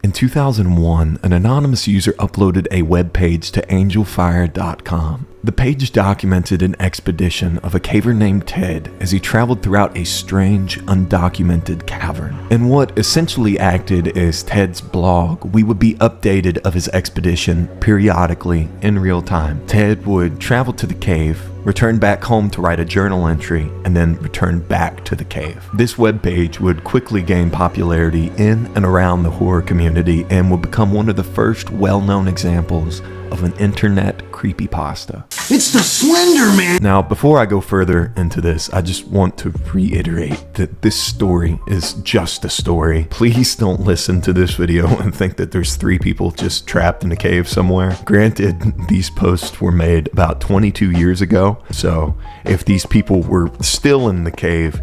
In 2001, an anonymous user uploaded a web page to Angelfire.com. The page documented an expedition of a caver named Ted as he traveled throughout a strange, undocumented cavern. In what essentially acted as Ted's blog, we would be updated of his expedition periodically in real time. Ted would travel to the cave, return back home to write a journal entry, and then return back to the cave. This webpage would quickly gain popularity in and around the horror community and would become one of the first well-known examples of an internet creepypasta. It's the Slender Man! Now, before I go further into this, I just want to reiterate that this story is just a story. Please don't listen to this video and think that there's 3 people just trapped in a cave somewhere. Granted, these posts were made about 22 years ago, so if these people were still in the cave,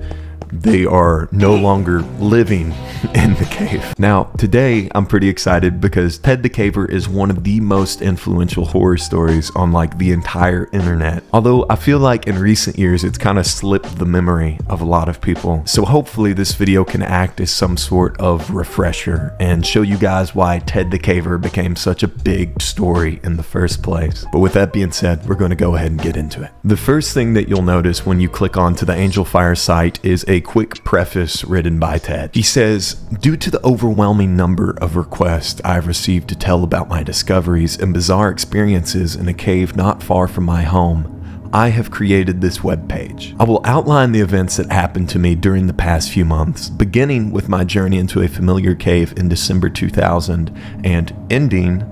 they are no longer living in the cave. Now, today I'm pretty excited because Ted the Caver is one of the most influential horror stories on like the entire internet. Although I feel like in recent years it's kind of slipped the memory of a lot of people. So hopefully this video can act as some sort of refresher and show you guys why Ted the Caver became such a big story in the first place. But with that being said, we're going to go ahead and get into it. The first thing that you'll notice when you click onto the Angelfire site is a quick preface written by Ted. He says, "Due to the overwhelming number of requests I've received to tell about my discoveries and bizarre experiences in a cave not far from my home, I have created this webpage. I will outline the events that happened to me during the past few months, beginning with my journey into a familiar cave in December 2000 and ending,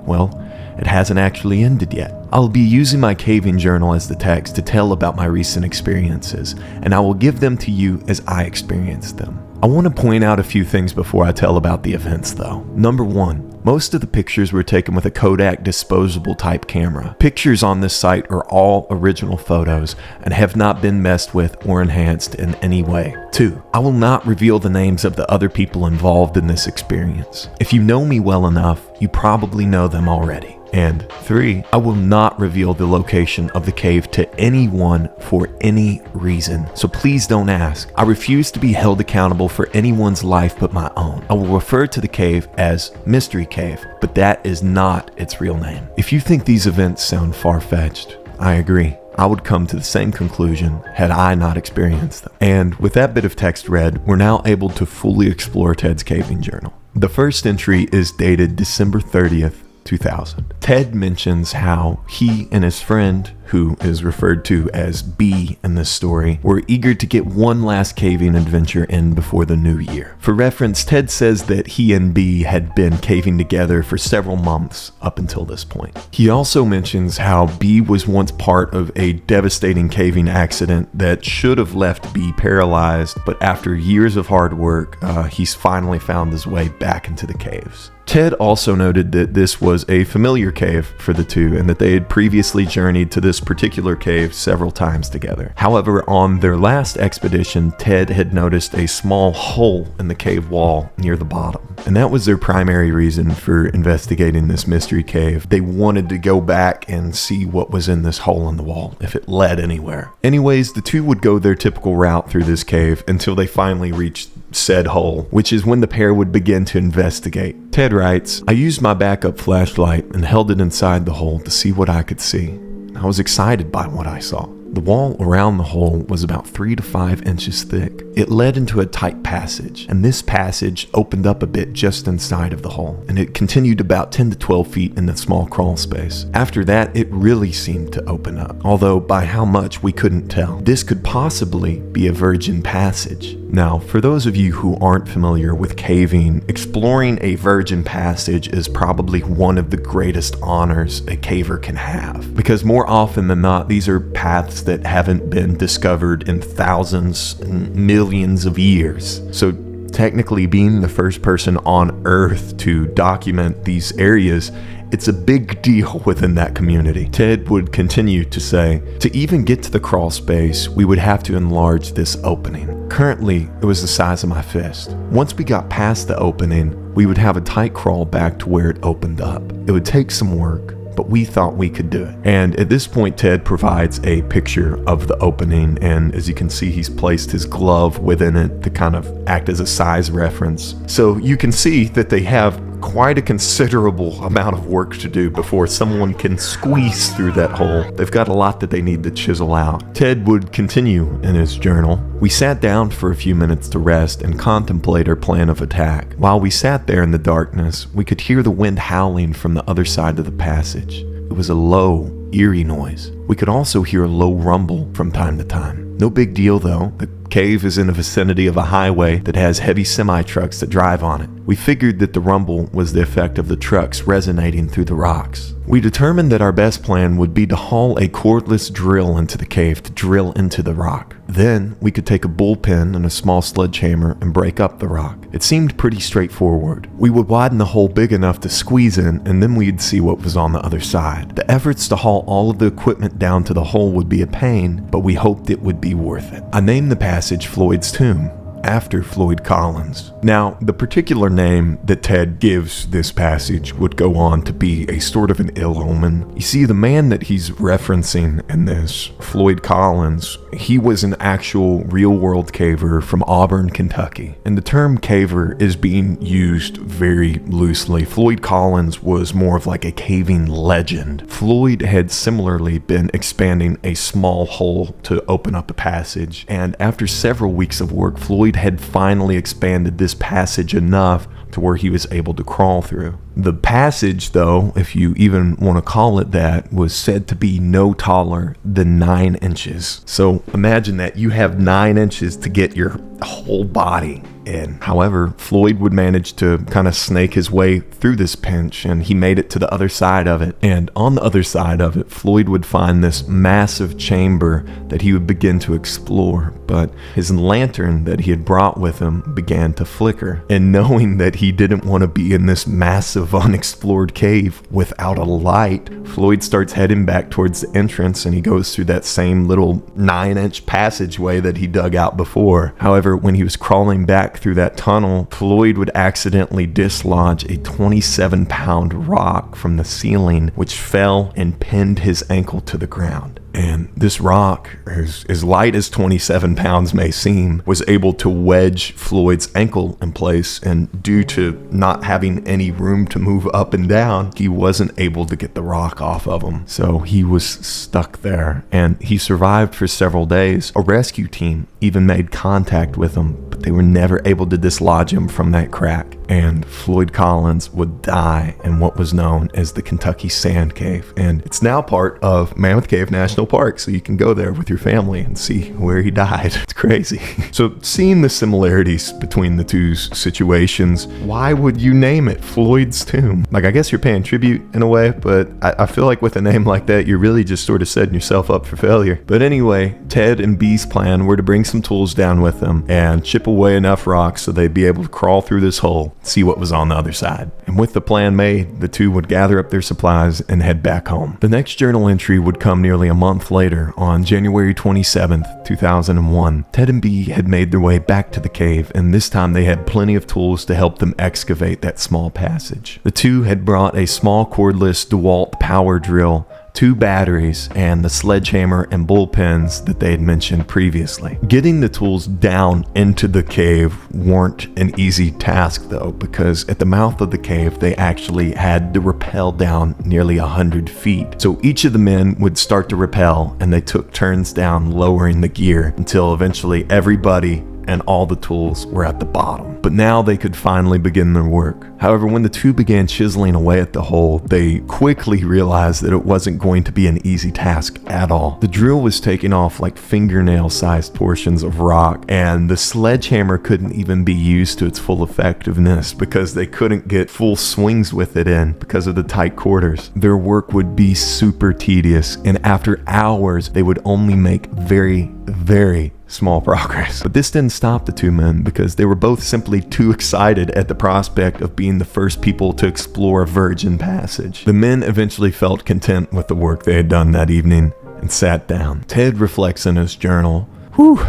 well, it hasn't actually ended yet. I'll be using my caving journal as the text to tell about my recent experiences, and I will give them to you as I experienced them. I want to point out a few things before I tell about the events though. Number 1. Most of the pictures were taken with a Kodak disposable type camera. Pictures on this site are all original photos and have not been messed with or enhanced in any way. 2. I will not reveal the names of the other people involved in this experience. If you know me well enough, you probably know them already. And 3, I will not reveal the location of the cave to anyone for any reason, so please don't ask. I refuse to be held accountable for anyone's life but my own. I will refer to the cave as Mystery Cave, but that is not its real name. If you think these events sound far-fetched, I agree. I would come to the same conclusion had I not experienced them. And with that bit of text read, we're now able to fully explore Ted's caving journal. The first entry is dated December 30th, 2000. Ted mentions how he and his friend, who is referred to as B in this story, were eager to get one last caving adventure in before the new year. For reference, Ted says that he and B had been caving together for several months up until this point. He also mentions how B was once part of a devastating caving accident that should have left B paralyzed, but after years of hard work, he's finally found his way back into the caves. Ted also noted that this was a familiar cave for the two and that they had previously journeyed to this particular cave several times together. However, on their last expedition, Ted had noticed a small hole in the cave wall near the bottom. And that was their primary reason for investigating this mystery cave. They wanted to go back and see what was in this hole in the wall, if it led anywhere. Anyways, the two would go their typical route through this cave until they finally reached said hole, which is when the pair would begin to investigate. Ted writes, "I used my backup flashlight and held it inside the hole to see what I could see. I was excited by what I saw. The wall around the hole was about 3 to 5 inches thick. It led into a tight passage, and this passage opened up a bit just inside of the hole, and it continued about 10 to 12 feet in the small crawl space. After that, it really seemed to open up, although by how much we couldn't tell. This could possibly be a virgin passage." Now, for those of you who aren't familiar with caving, exploring a virgin passage is probably one of the greatest honors a caver can have, because more often than not, these are paths that haven't been discovered in thousands and millions of years. So technically, being the first person on Earth to document these areas, it's a big deal within that community. Ted would continue to say, "To even get to the crawl space, we would have to enlarge this opening. Currently, it was the size of my fist. Once we got past the opening, we would have a tight crawl back to where it opened up. It would take some work, but we thought we could do it." And at this point, Ted provides a picture of the opening, and as you can see, he's placed his glove within it to kind of act as a size reference. So you can see that they have quite a considerable amount of work to do before someone can squeeze through that hole. They've got a lot that they need to chisel out. Ted would continue in his journal. We sat down for a few minutes to rest and contemplate our plan of attack. While we sat there in the darkness, we could hear the wind howling from the other side of the passage. It was a low, eerie noise. We could also hear a low rumble from time to time. No big deal though. The cave is in the vicinity of a highway that has heavy semi-trucks that drive on it. We figured that the rumble was the effect of the trucks resonating through the rocks. We determined that our best plan would be to haul a cordless drill into the cave to drill into the rock. Then we could take a bullpen and a small sledgehammer and break up the rock. It seemed pretty straightforward. We would widen the hole big enough to squeeze in, and then we'd see what was on the other side. The efforts to haul all of the equipment down to the hole would be a pain, but we hoped it would be worth it. I named the passage Floyd's Tomb, after Floyd Collins. Now, the particular name that Ted gives this passage would go on to be a sort of an ill omen. You see, the man that he's referencing in this, Floyd Collins, he was an actual real-world caver from Auburn, Kentucky. And the term caver is being used very loosely. Floyd Collins was more of like a caving legend. Floyd had similarly been expanding a small hole to open up a passage, and after several weeks of work, Floyd had finally expanded this passage enough to where he was able to crawl through. The passage, though, if you even want to call it that, was said to be no taller than 9 inches. So imagine that you have 9 inches to get your whole body in. However, Floyd would manage to kind of snake his way through this pinch, and he made it to the other side of it. And on the other side of it, Floyd would find this massive chamber that he would begin to explore. But his lantern that he had brought with him began to flicker. And knowing that he didn't want to be in this massive unexplored cave without a light, Floyd starts heading back towards the entrance, and he goes through that same little 9-inch passageway that he dug out before. However, when he was crawling back through that tunnel, Floyd would accidentally dislodge a 27-pound rock from the ceiling, which fell and pinned his ankle to the ground. And this rock, as light as 27 pounds may seem, was able to wedge Floyd's ankle in place, and due to not having any room to move up and down, he wasn't able to get the rock off of him. So he was stuck there, and he survived for several days. A rescue team even made contact with him, but they were never able to dislodge him from that crack. And Floyd Collins would die in what was known as the Kentucky Sand Cave. And it's now part of Mammoth Cave National Park, so you can go there with your family and see where he died. It's crazy. So seeing the similarities between the two situations, why would you name it Floyd's Tomb? Like, I guess you're paying tribute in a way, but I feel like with a name like that, you're really just sort of setting yourself up for failure. But anyway, Ted and B's plan were to bring some tools down with them and chip away enough rocks so they'd be able to crawl through this hole, see what was on the other side. And with the plan made, the two would gather up their supplies and head back home. The next journal entry would come nearly a month later, on January 27th, 2001. Ted and B had made their way back to the cave, and this time they had plenty of tools to help them excavate that small passage. The two had brought a small cordless DeWalt power drill, 2 batteries, and the sledgehammer and bullpens that they had mentioned previously. Getting the tools down into the cave weren't an easy task though, because at the mouth of the cave they actually had to rappel down nearly 100 feet. So each of the men would start to rappel, and they took turns down lowering the gear until eventually everybody and all the tools were at the bottom. But now they could finally begin their work. However, when the two began chiseling away at the hole, they quickly realized that it wasn't going to be an easy task at all. The drill was taking off like fingernail-sized portions of rock, and the sledgehammer couldn't even be used to its full effectiveness because they couldn't get full swings with it in because of the tight quarters. Their work would be super tedious, and after hours, they would only make very, very small progress. But this didn't stop the two men, because they were both simply too excited at the prospect of being the first people to explore a virgin passage. The men eventually felt content with the work they had done that evening and sat down. Ted reflects in his journal, "Whew,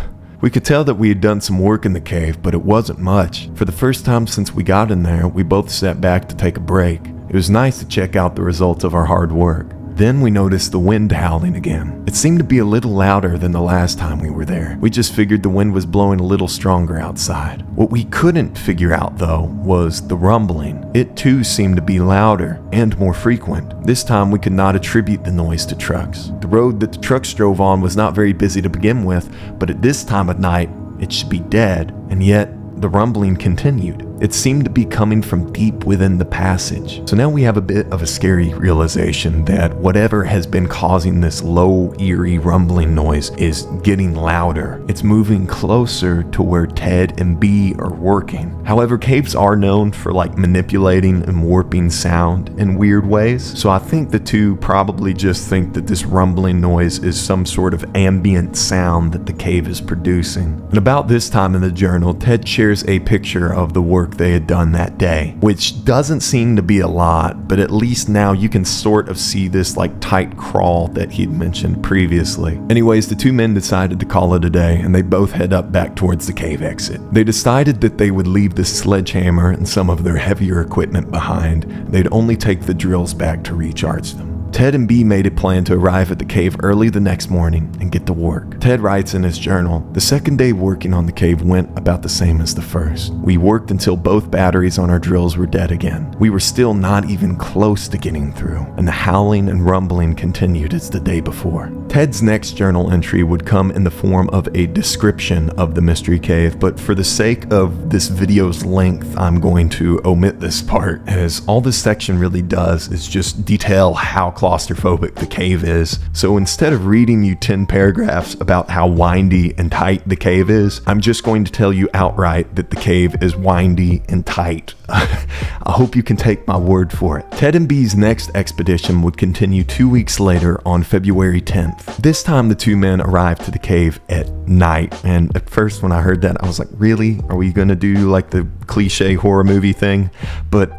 we could tell that we had done some work in the cave, but it wasn't much. For the first time since we got in there, we both sat back to take a break. It was nice to check out the results of our hard work. Then we noticed the wind howling again. It seemed to be a little louder than the last time we were there. We just figured the wind was blowing a little stronger outside. What we couldn't figure out though was the rumbling. It too seemed to be louder and more frequent. This time we could not attribute the noise to trucks. The road that the trucks drove on was not very busy to begin with, but at this time of night it should be dead, and yet the rumbling continued. It seemed to be coming from deep within the passage. So now we have a bit of a scary realization that whatever has been causing this low, eerie rumbling noise is getting louder. It's moving closer to where Ted and Bee are working. However, caves are known for manipulating and warping sound in weird ways. So I think the two probably just think that this rumbling noise is some sort of ambient sound that the cave is producing. And about this time in the journal, Ted shares a picture of the work they had done that day, which doesn't seem to be a lot, but at least now you can sort of see this tight crawl that he'd mentioned previously. Anyways, the two men decided to call it a day, and they both head up back towards the cave exit. They decided that they would leave the sledgehammer and some of their heavier equipment behind. They'd only take the drills back to recharge them. Ted and Bee made a plan to arrive at the cave early the next morning and get to work. Ted writes in his journal, "The second day working on the cave went about the same as the first. We worked until both batteries on our drills were dead again. We were still not even close to getting through, and the howling and rumbling continued as the day before." Ted's next journal entry would come in the form of a description of the mystery cave, but for the sake of this video's length, I'm going to omit this part, as all this section really does is just detail how claustrophobic the cave is. So instead of reading you 10 paragraphs about how windy and tight the cave is, I'm just going to tell you outright that the cave is windy and tight. I hope you can take my word for it. Ted and Bee's next expedition would continue 2 weeks later on February 10th. This time the two men arrived to the cave at night, and at first when I heard that I was like, really? Are we gonna do the cliche horror movie thing? But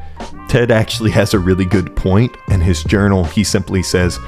Ted actually has a really good point. In his journal, he simply says,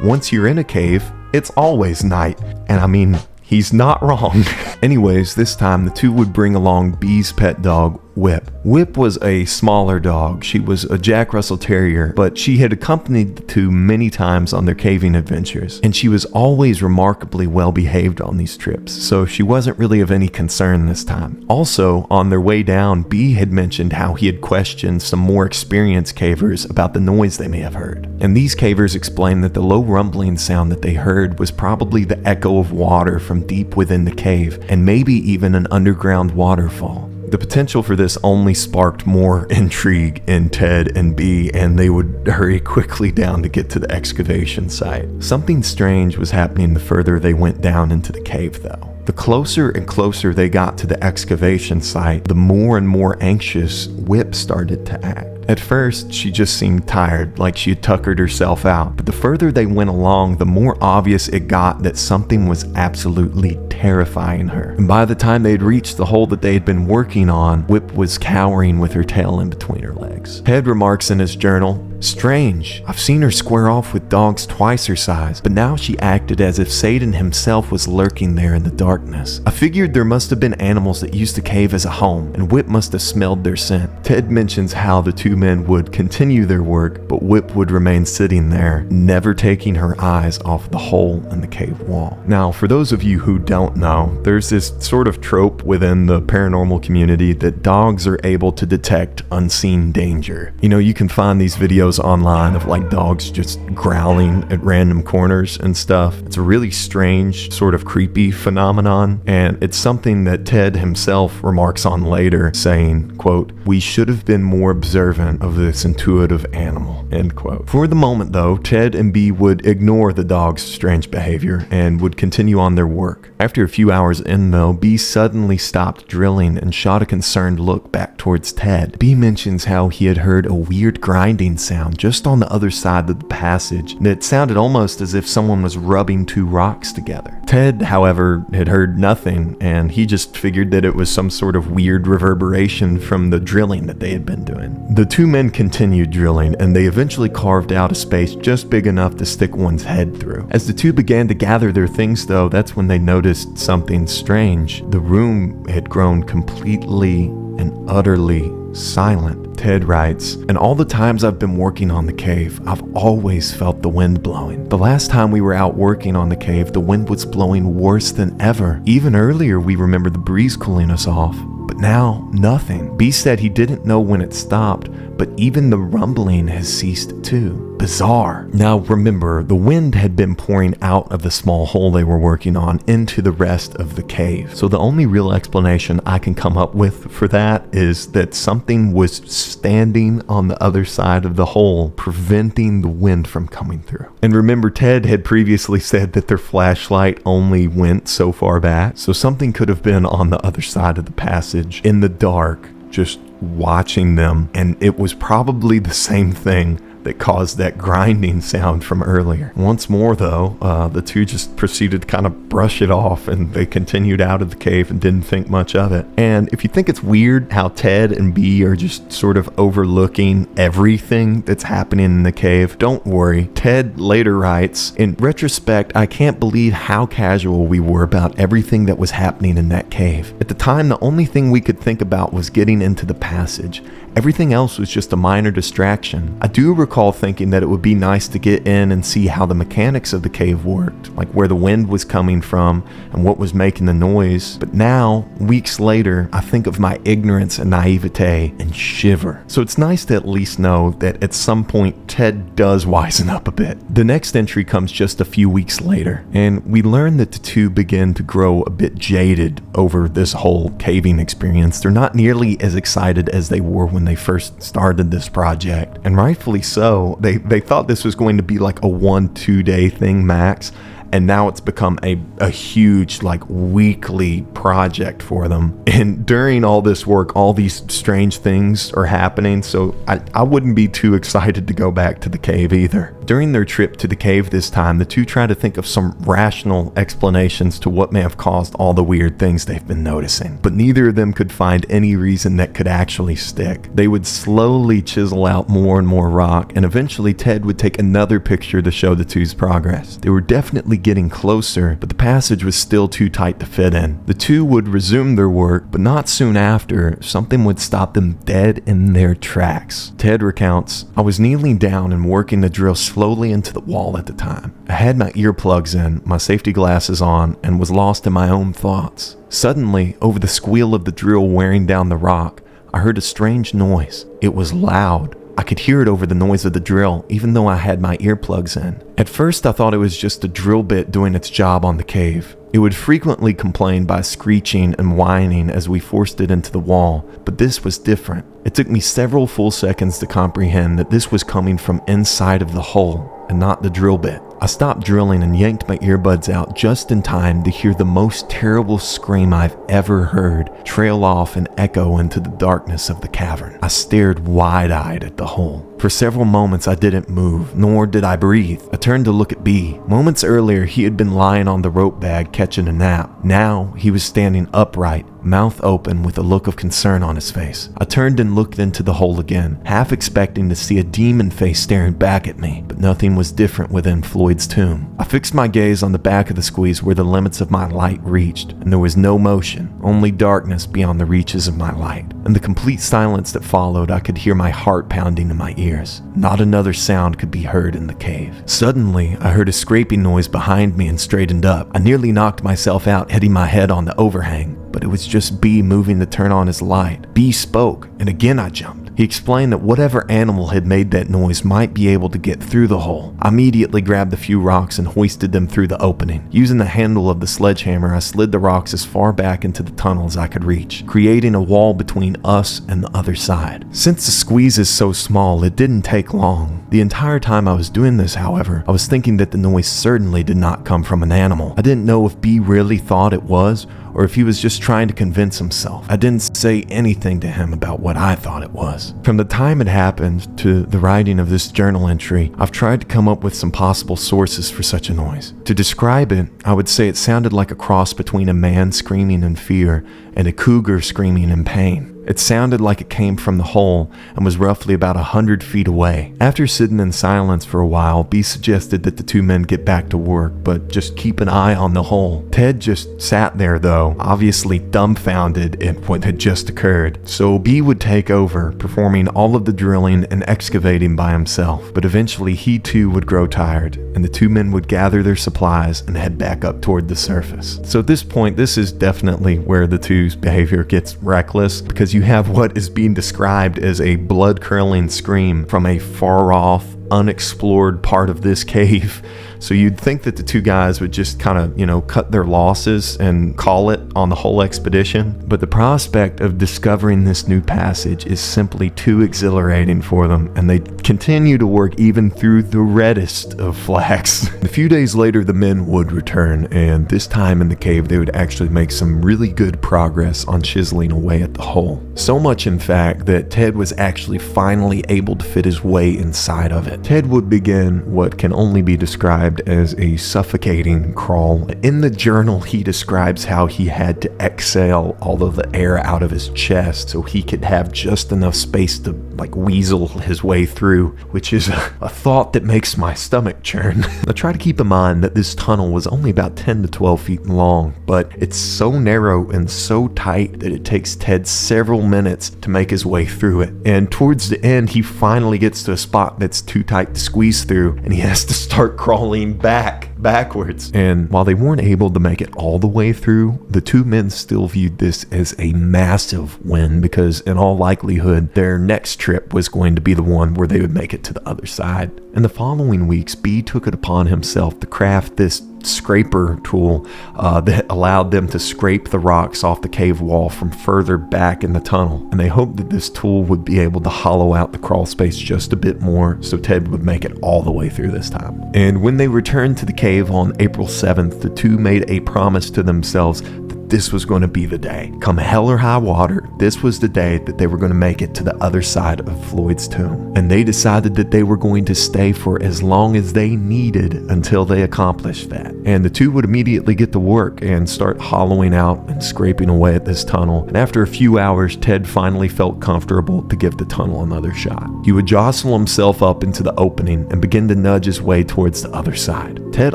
once you're in a cave, it's always night. And I mean, he's not wrong. Anyways, this time the two would bring along Bee's pet dog, Whip. Whip was a smaller dog. She was a Jack Russell Terrier, but she had accompanied the two many times on their caving adventures, and she was always remarkably well behaved on these trips, so she wasn't really of any concern this time. Also, on their way down, Bee had mentioned how he had questioned some more experienced cavers about the noise they may have heard, and these cavers explained that the low rumbling sound that they heard was probably the echo of water from deep within the cave, and maybe even an underground waterfall. The potential for this only sparked more intrigue in Ted and Bee, and they would hurry quickly down to get to the excavation site. Something strange was happening the further they went down into the cave though. The closer and closer they got to the excavation site, the more and more anxious Whip started to act. At first, she just seemed tired, like she had tuckered herself out, but the further they went along, the more obvious it got that something was absolutely terrifying her. And by the time they had reached the hole that they had been working on, Whip was cowering with her tail in between her legs. Ted remarks in his journal, "Strange, I've seen her square off with dogs twice her size, but now she acted as if Satan himself was lurking there in the darkness. I figured there must have been animals that used the cave as a home, and Whip must have smelled their scent." Ted mentions how the two men would continue their work, but Whip would remain sitting there, never taking her eyes off the hole in the cave wall. Now, for those of you who don't know, there's this sort of trope within the paranormal community that dogs are able to detect unseen danger. You know, you can find these videos online of dogs just growling at random corners and stuff. It's a really strange, sort of creepy phenomenon, and it's something that Ted himself remarks on later, saying, quote, "We should have been more observant of this intuitive animal," end quote. For the moment though, Ted and Bee would ignore the dog's strange behavior and would continue on their work. After a few hours in though, Bee suddenly stopped drilling and shot a concerned look back towards Ted. Bee mentions how he had heard a weird grinding sound just on the other side of the passage that sounded almost as if someone was rubbing two rocks together. Ted, however, had heard nothing, and he just figured that it was some sort of weird reverberation from the drilling that they had been doing. The two men continued drilling, and they eventually carved out a space just big enough to stick one's head through. As the two began to gather their things though, that's when they noticed something strange. The room had grown completely and utterly silent. Ted writes, "And all the times I've been working on the cave, I've always felt the wind blowing. The last time we were out working on the cave, the wind was blowing worse than ever. Even earlier, we remember the breeze cooling us off. But now, nothing." B said he didn't know when it stopped, but even the rumbling has ceased too. Bizarre. Now remember, the wind had been pouring out of the small hole they were working on into the rest of the cave. So the only real explanation I can come up with for that is that something was standing on the other side of the hole, preventing the wind from coming through. And remember, Ted had previously said that their flashlight only went so far back, so something could have been on the other side of the passage in the dark, just watching them, and it was probably the same thing that caused that grinding sound from earlier. Once more though, the two just proceeded to kind of brush it off, and they continued out of the cave and didn't think much of it. And if you think it's weird how Ted and B are just sort of overlooking everything that's happening in the cave, don't worry. Ted later writes, "In retrospect, I can't believe how casual we were about everything that was happening in that cave. At the time, the only thing we could think about was getting into the passage. Everything else was just a minor distraction. I do recall thinking that it would be nice to get in and see how the mechanics of the cave worked, like where the wind was coming from and what was making the noise. But now, weeks later, I think of my ignorance and naivete and shiver." So it's nice to at least know that at some point Ted does wisen up a bit. The next entry comes just a few weeks later, and we learn that the two begin to grow a bit jaded over this whole caving experience. They're not nearly as excited as they were when they first started this project, and rightfully so. They thought this was going to be like a 1-2 day thing max, and now it's become a huge, like, weekly project for them. And during all this work, all these strange things are happening, so I wouldn't be too excited to go back to the cave either. During their trip to the cave this time, the two try to think of some rational explanations to what may have caused all the weird things they've been noticing, but neither of them could find any reason that could actually stick. They would slowly chisel out more and more rock, and eventually Ted would take another picture to show the two's progress. They were definitely getting closer, but the passage was still too tight to fit in. The two would resume their work, but not soon after, something would stop them dead in their tracks. Ted recounts, "I was kneeling down and working the drill slowly into the wall at the time. I had my earplugs in, my safety glasses on, and was lost in my own thoughts. Suddenly, over the squeal of the drill wearing down the rock, I heard a strange noise. It was loud. I could hear it over the noise of the drill, even though I had my earplugs in. At first, I thought it was just a drill bit doing its job on the cave. It would frequently complain by screeching and whining as we forced it into the wall, but this was different. It took me several full seconds to comprehend that this was coming from inside of the hole and not the drill bit. I stopped drilling and yanked my earbuds out just in time to hear the most terrible scream I've ever heard trail off and echo into the darkness of the cavern. I stared wide-eyed at the hole. For several moments I didn't move, nor did I breathe. I turned to look at B. Moments earlier he had been lying on the rope bag catching a nap. Now he was standing upright, mouth open with a look of concern on his face. I turned and looked into the hole again, half expecting to see a demon face staring back at me, but nothing was different within Floyd's tomb. I fixed my gaze on the back of the squeeze where the limits of my light reached, and there was no motion, only darkness beyond the reaches of my light. In the complete silence that followed, I could hear my heart pounding in my ears. Not another sound could be heard in the cave. Suddenly, I heard a scraping noise behind me and straightened up. I nearly knocked myself out, hitting my head on the overhang, but it was just B moving to turn on his light. B spoke, and again I jumped. He explained that whatever animal had made that noise might be able to get through the hole. I immediately grabbed a few rocks and hoisted them through the opening. Using the handle of the sledgehammer, I slid the rocks as far back into the tunnel as I could reach, creating a wall between us and the other side. Since the squeeze is so small, it didn't take long. The entire time I was doing this, however, I was thinking that the noise certainly did not come from an animal. I didn't know if B really thought it was, or if he was just trying to convince himself. I didn't say anything to him about what I thought it was. From the time it happened to the writing of this journal entry, I've tried to come up with some possible sources for such a noise. To describe it, I would say it sounded like a cross between a man screaming in fear and a cougar screaming in pain. It sounded like it came from the hole and was roughly about 100 feet away. After sitting in silence for a while, B suggested that the two men get back to work, but just keep an eye on the hole. Ted just sat there though, obviously dumbfounded at what had just occurred. So B would take over, performing all of the drilling and excavating by himself. But eventually he too would grow tired, and the two men would gather their supplies and head back up toward the surface. So at this point, this is definitely where the two's behavior gets reckless, because you have what is being described as a blood-curdling scream from a far-off, unexplored part of this cave. So you'd think that the two guys would just kind of, cut their losses and call it on the whole expedition. But the prospect of discovering this new passage is simply too exhilarating for them, and they continue to work even through the reddest of flags. A few days later, the men would return, and this time in the cave, they would actually make some really good progress on chiseling away at the hole. So much, in fact, that Ted was actually finally able to fit his way inside of it. Ted would begin what can only be described as a suffocating crawl. In the journal, he describes how he had to exhale all of the air out of his chest so he could have just enough space to weasel his way through, which is a thought that makes my stomach churn. Now try to keep in mind that this tunnel was only about 10 to 12 feet long, but it's so narrow and so tight that it takes Ted several minutes to make his way through it. And towards the end, he finally gets to a spot that's too tight to squeeze through, and he has to start crawling backwards. And while they weren't able to make it all the way through, the two men still viewed this as a massive win, because in all likelihood, their next trip was going to be the one where they would make it to the other side. In the following weeks, B took it upon himself to craft this scraper tool that allowed them to scrape the rocks off the cave wall from further back in the tunnel, and they hoped that this tool would be able to hollow out the crawl space just a bit more so Ted would make it all the way through this time. And when they returned to the cave on April 7th, the two made a promise to themselves that this was going to be the day. Come hell or high water, this was the day that they were going to make it to the other side of Floyd's tomb. And they decided that they were going to stay for as long as they needed until they accomplished that. And the two would immediately get to work and start hollowing out and scraping away at this tunnel. And after a few hours, Ted finally felt comfortable to give the tunnel another shot. He would jostle himself up into the opening and begin to nudge his way towards the other side. Ted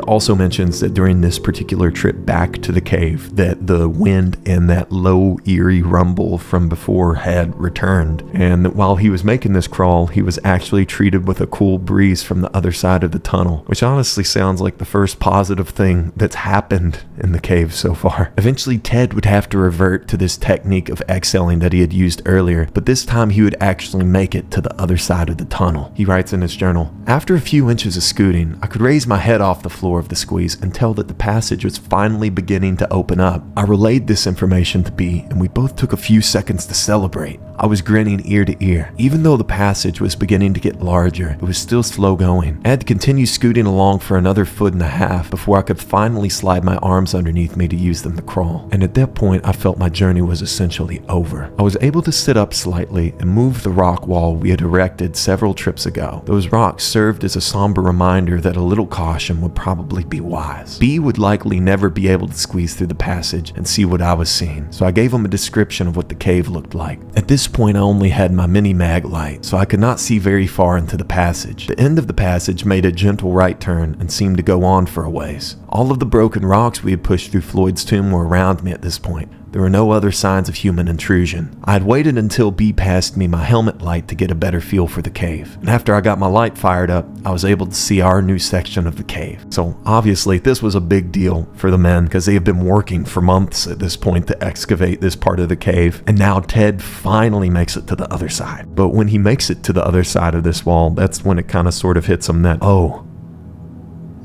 also mentions that during this particular trip back to the cave, that the wind and that low, eerie rumble from before had returned, and that while he was making this crawl, he was actually treated with a cool breeze from the other side of the tunnel, which honestly sounds like the first positive thing that's happened in the cave so far. Eventually, Ted would have to revert to this technique of exhaling that he had used earlier, but this time he would actually make it to the other side of the tunnel. He writes in his journal, "After a few inches of scooting, I could raise my head off the floor of the squeeze and tell that the passage was finally beginning to open up. I relayed this information to B, and we both took a few seconds to celebrate. I was grinning ear to ear. Even though the passage was beginning to get larger, it was still slow going. I had to continue scooting along for another 1.5 feet before I could finally slide my arms underneath me to use them to crawl. And at that point, I felt my journey was essentially over. I was able to sit up slightly and move the rock wall we had erected several trips ago. Those rocks served as a somber reminder that a little caution would probably be wise. B would likely never be able to squeeze through the passage and see what I was seeing, so I gave him a description of what the cave looked like. At this point, I only had my mini mag light, so I could not see very far into the passage. The end of the passage made a gentle right turn and seemed to go on for a ways. All of the broken rocks we had pushed through Floyd's tomb were around me at this point. There were no other signs of human intrusion. I had waited until B passed me my helmet light to get a better feel for the cave. And after I got my light fired up, I was able to see our new section of the cave. So obviously this was a big deal for the men, because they have been working for months at this point to excavate this part of the cave. And now Ted finally makes it to the other side. But when he makes it to the other side of this wall, that's when it kind of sort of hits him that, oh,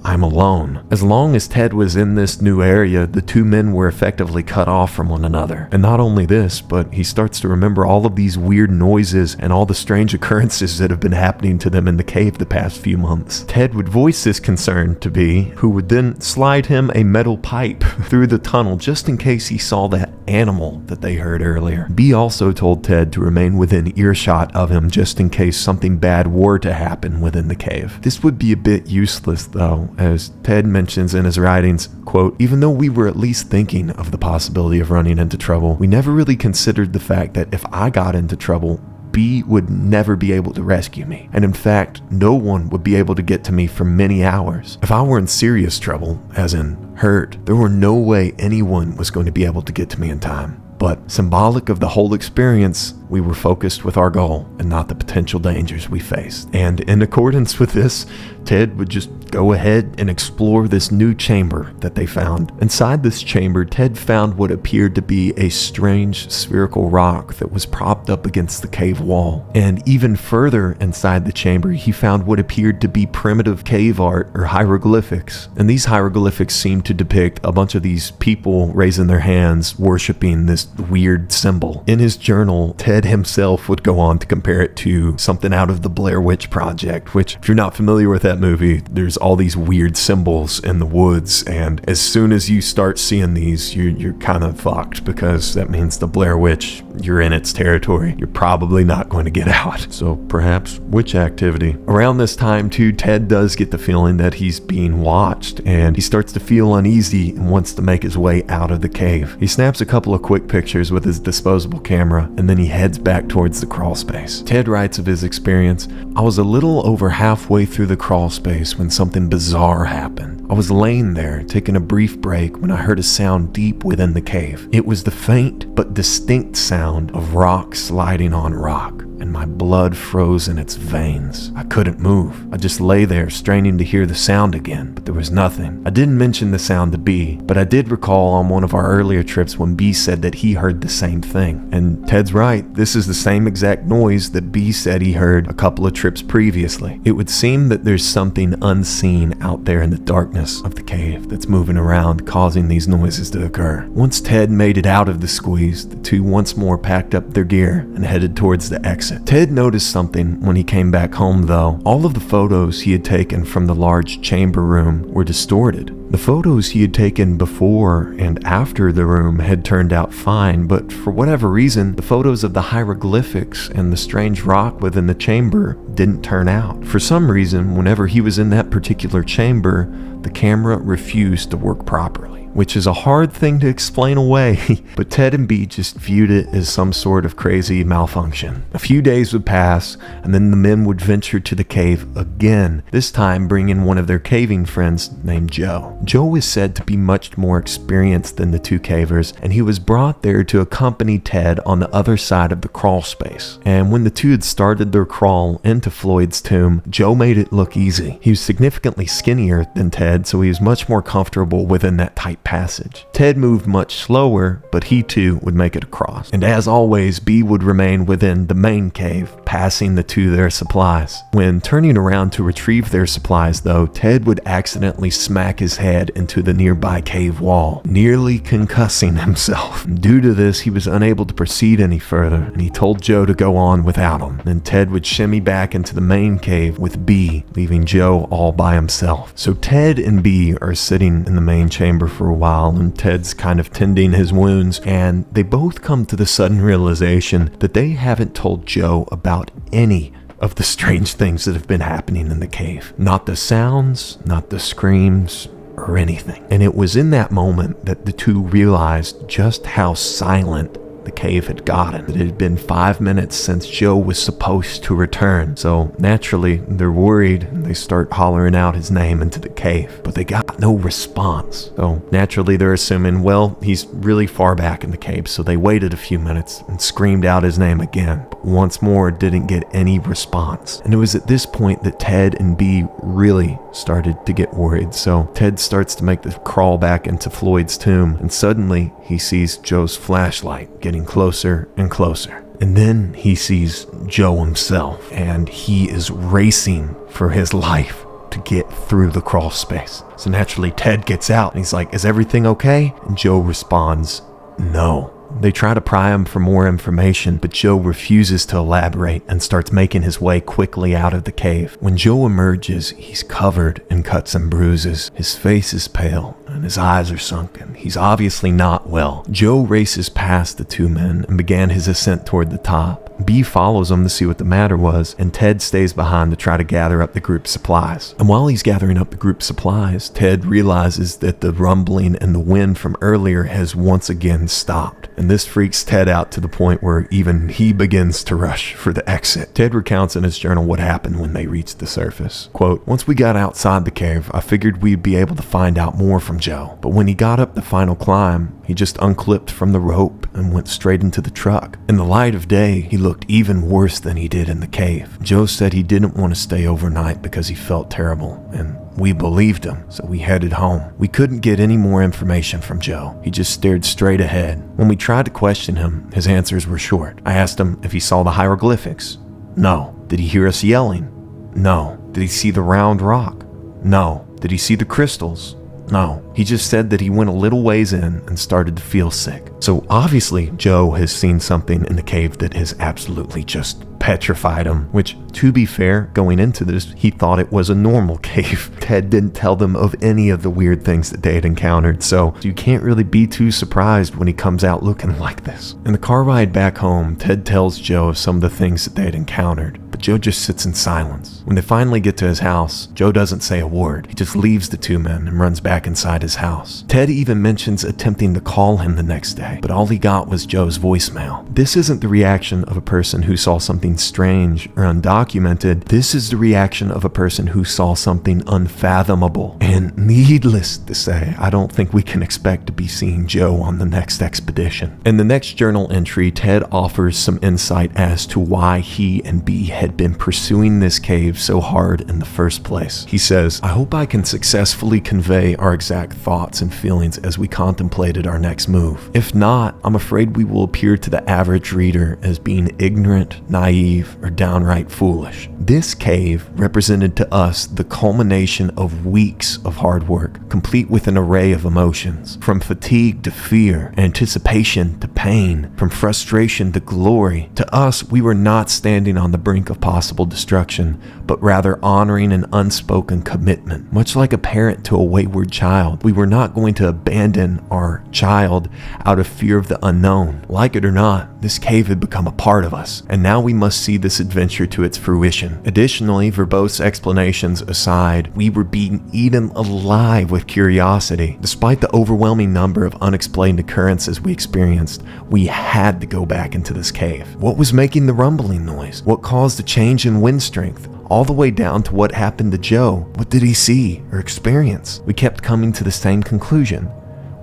I'm alone. As long as Ted was in this new area, the two men were effectively cut off from one another. And not only this, but he starts to remember all of these weird noises and all the strange occurrences that have been happening to them in the cave the past few months. Ted would voice this concern to B, who would then slide him a metal pipe through the tunnel just in case he saw that animal that they heard earlier. B also told Ted to remain within earshot of him just in case something bad were to happen within the cave. This would be a bit useless though, as Ted mentions in his writings, quote, "Even though we were at least thinking of the possibility of running into trouble, we never really considered the fact that if I got into trouble, B would never be able to rescue me. And in fact, no one would be able to get to me for many hours. If I were in serious trouble, as in hurt, there were no way anyone was going to be able to get to me in time. But symbolic of the whole experience, we were focused with our goal and not the potential dangers we faced." And in accordance with this, Ted would just go ahead and explore this new chamber that they found. Inside this chamber, Ted found what appeared to be a strange spherical rock that was propped up against the cave wall. And even further inside the chamber, he found what appeared to be primitive cave art or hieroglyphics. And these hieroglyphics seemed to depict a bunch of these people raising their hands, worshiping this weird symbol. In his journal, Ted himself would go on to compare it to something out of the Blair Witch Project, which, if you're not familiar with that movie, there's all these weird symbols in the woods, and as soon as you start seeing these, you're kind of fucked, because that means the Blair Witch, you're in its territory. You're probably not going to get out. So perhaps witch activity. Around this time too, Ted does get the feeling that he's being watched, and he starts to feel uneasy and wants to make his way out of the cave. He snaps a couple of quick pictures with his disposable camera, and then he heads back towards the crawl space. Ted writes of his experience, "I was a little over halfway through the crawl space when something bizarre happened. I was laying there, taking a brief break, when I heard a sound deep within the cave. It was the faint but distinct sound of rock sliding on rock, and my blood froze in its veins. I couldn't move. I just lay there, straining to hear the sound again, but there was nothing. I didn't mention the sound to B, but I did recall on one of our earlier trips when B said that he heard the same thing." And Ted's right, this is the same exact noise that B said he heard a couple of trips previously. It would seem that there's something unseen out there in the darkness of the cave that's moving around, causing these noises to occur. Once Ted made it out of the squeeze, the two once more packed up their gear and headed towards the exit. Ted noticed something when he came back home though. All of the photos he had taken from the large chamber room were distorted. The photos he had taken before and after the room had turned out fine, but for whatever reason, the photos of the hieroglyphics and the strange rock within the chamber didn't turn out. For some reason, whenever he was in that particular chamber, the camera refused to work properly, which is a hard thing to explain away, but Ted and B just viewed it as some sort of crazy malfunction. A few days would pass, and then the men would venture to the cave again, this time bringing one of their caving friends named Joe. Joe is said to be much more experienced than the two cavers, and he was brought there to accompany Ted on the other side of the crawl space. And when the two had started their crawl into Floyd's tomb, Joe made it look easy. He was significantly skinnier than Ted, so he was much more comfortable within that tight passage. Ted moved much slower, but he too would make it across. And as always, B would remain within the main cave, passing the two their supplies. When turning around to retrieve their supplies though, Ted would accidentally smack his head into the nearby cave wall, nearly concussing himself. Due to this, he was unable to proceed any further, and he told Joe to go on without him. Then Ted would shimmy back into the main cave with B, leaving Joe all by himself. So Ted and B are sitting in the main chamber for a while, and Ted's kind of tending his wounds, and they both come to the sudden realization that they haven't told Joe about any of the strange things that have been happening in the cave. Not the sounds, not the screams, or anything. And it was in that moment that the two realized just how silent the cave had gotten. It had been 5 minutes since Joe was supposed to return. So naturally, they're worried and they start hollering out his name into the cave, but they got no response. So naturally, they're assuming, well, he's really far back in the cave. So they waited a few minutes and screamed out his name again, but once more didn't get any response. And it was at this point that Ted and B really started to get worried. So Ted starts to make the crawl back into Floyd's tomb, and suddenly he sees Joe's flashlight getting closer and closer. And then he sees Joe himself, and he is racing for his life to get through the crawl space. So naturally, Ted gets out and he's like, "Is everything okay?" And Joe responds, "No, They try to pry him for more information, but Joe refuses to elaborate and starts making his way quickly out of the cave. When Joe emerges, he's covered in cuts and bruises. His face is pale and his eyes are sunken. He's obviously not well. Joe races past the two men and began his ascent toward the top. B follows him to see what the matter was, and Ted stays behind to try to gather up the group's supplies. And while he's gathering up the group's supplies, Ted realizes that the rumbling and the wind from earlier has once again stopped. And this freaks Ted out to the point where even he begins to rush for the exit. Ted recounts in his journal what happened when they reached the surface. Quote, "Once we got outside the cave, I figured we'd be able to find out more from Joe. But when he got up the final climb, he just unclipped from the rope and went straight into the truck. In the light of day, he looked even worse than he did in the cave. Joe said he didn't want to stay overnight because he felt terrible, and we believed him, so we headed home. We couldn't get any more information from Joe. He just stared straight ahead. When we tried to question him, his answers were short. I asked him if he saw the hieroglyphics. No. Did he hear us yelling? No. Did he see the round rock? No. Did he see the crystals? No. He just said that he went a little ways in and started to feel sick." So obviously Joe has seen something in the cave that has absolutely just petrified him, which, to be fair, going into this, he thought it was a normal cave. Ted didn't tell them of any of the weird things that they had encountered, so you can't really be too surprised when he comes out looking like this. In the car ride back home, Ted tells Joe of some of the things that they had encountered, but Joe just sits in silence. When they finally get to his house, Joe doesn't say a word. He just leaves the two men and runs back inside his house. Ted even mentions attempting to call him the next day, but all he got was Joe's voicemail. This isn't the reaction of a person who saw something strange or undocumented. This is the reaction of a person who saw something unfathomable. And needless to say, I don't think we can expect to be seeing Joe on the next expedition. In the next journal entry, Ted offers some insight as to why he and B had been pursuing this cave so hard in the first place. He says, "I hope I can successfully convey our exact thoughts and feelings as we contemplated our next move. If not, I'm afraid we will appear to the average reader as being ignorant, naive, or downright foolish. This cave represented to us the culmination of weeks of hard work, complete with an array of emotions, from fatigue to fear, anticipation to pain, from frustration to glory. To us, we were not standing on the brink of possible destruction, but rather honoring an unspoken commitment. Much like a parent to a wayward child, we were not going to abandon our child out of fear of the unknown. Like it or not, this cave had become a part of us, and now we must see this adventure to its fruition. Additionally, verbose explanations aside, we were being eaten alive with curiosity. Despite the overwhelming number of unexplained occurrences we experienced, we had to go back into this cave. What was making the rumbling noise? What caused the change in wind strength? All the way down to what happened to Joe. What did he see or experience? We kept coming to the same conclusion.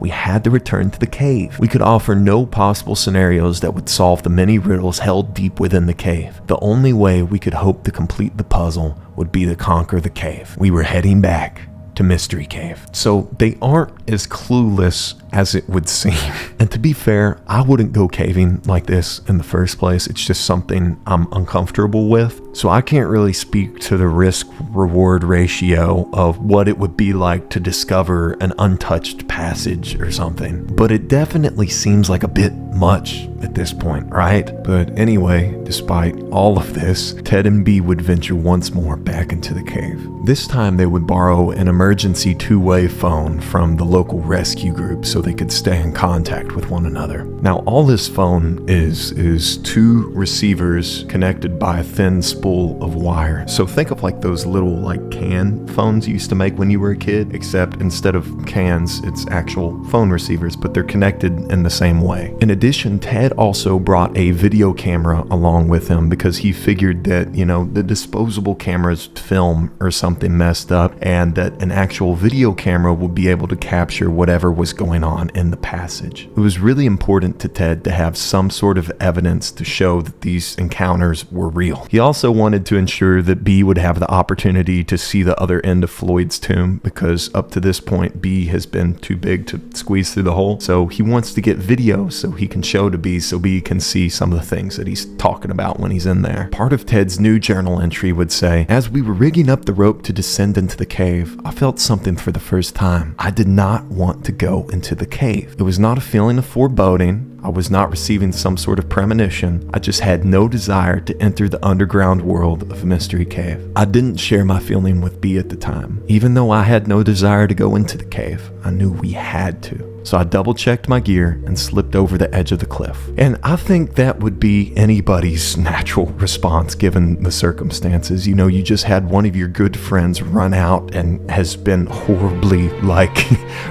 We had to return to the cave. We could offer no possible scenarios that would solve the many riddles held deep within the cave. The only way we could hope to complete the puzzle would be to conquer the cave. We were heading back to Mystery Cave. So they aren't as clueless as it would seem. And to be fair, I wouldn't go caving like this in the first place. It's just something I'm uncomfortable with. So I can't really speak to the risk-reward ratio of what it would be like to discover an untouched passage or something. But it definitely seems like a bit much at this point, right? But anyway, despite all of this, Ted and B would venture once more back into the cave. This time they would borrow an emergency two-way phone from the local rescue group so they could stay in contact with one another. Now, all this phone is two receivers connected by a thin spool of wire. So think of like those little like can phones you used to make when you were a kid, except instead of cans, it's actual phone receivers, but they're connected in the same way. In addition, Ted also brought a video camera along with him because he figured that, you know, the disposable cameras film or something messed up, and that an actual video camera would be able to capture whatever was going on in the passage. It was really important to Ted to have some sort of evidence to show that these encounters were real. He also wanted to ensure that B would have the opportunity to see the other end of Floyd's tomb, because up to this point B has been too big to squeeze through the hole. So he wants to get video so he can show to B, so B can see some of the things that he's talking about when he's in there. Part of Ted's new journal entry would say, "As we were rigging up the rope to descend into the cave, I felt something for the first time. I did not want to go into the cave. It was not a feeling of foreboding. I was not receiving some sort of premonition. I just had no desire to enter the underground world of Mystery Cave. I didn't share my feeling with B at the time. Even though I had no desire to go into the cave, I knew we had to. So I double-checked my gear and slipped over the edge of the cliff. And I think that would be anybody's natural response given the circumstances. You know, you just had one of your good friends run out and has been horribly,